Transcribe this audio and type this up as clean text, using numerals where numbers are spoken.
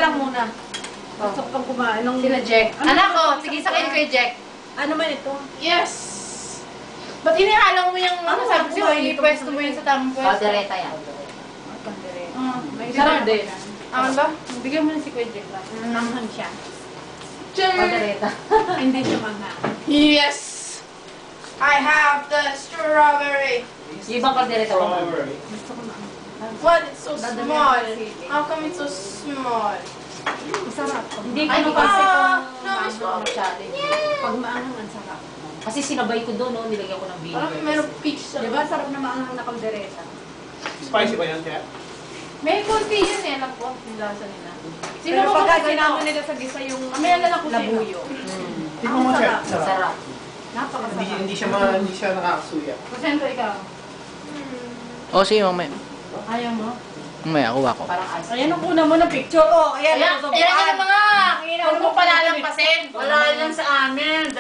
lang muna. Gusto ko pang kumain ng... Sila Jack. Anak ko, sige sakay kay Jack. Ano man ito? Yes! Ba't inihalo mo yung ano sabi ko, ipwesto mo yun sa tamang pwesto? Kaldereta yan. May Sarap din. Aman ba? Bigyan mo na si Kuya Jack lang. Nanghang siya. Kaldereta. Hindi siya manghang. Yes! I have the strawberry. Yung ibang kaldereta ko. Gusto ko na. What? It's so small. How come it's so small? Masarap. Hindi ko Ay, kasi no, it's not. challenge. Pag maanghang, ang sarap. Kasi sinabay ko doon, no? Nilagyan ko ng vinegar. Parang meron peach sa Diba sarap na maanghang na kaldereta? Spicy ba yan, Kaya? May konti yun eh, alam ko. Yung lasa nila. Sino Pero mo pagka kasi sinama nila sa gisa yung May alala ko sino. labuyo. Tingnan mo, Chef. Sarap. Napakasarap. Hindi siya nakakasuya. Kusento ikaw. O, sige, mamaya. Ayaw mo? Mamaya, kuha ko. Parang ice. Ayan ang kuna mo ng picture. Oh, ayan. Ayan, ayan ka na mga! Huwag mo palalampasin. Wala lang sa amin.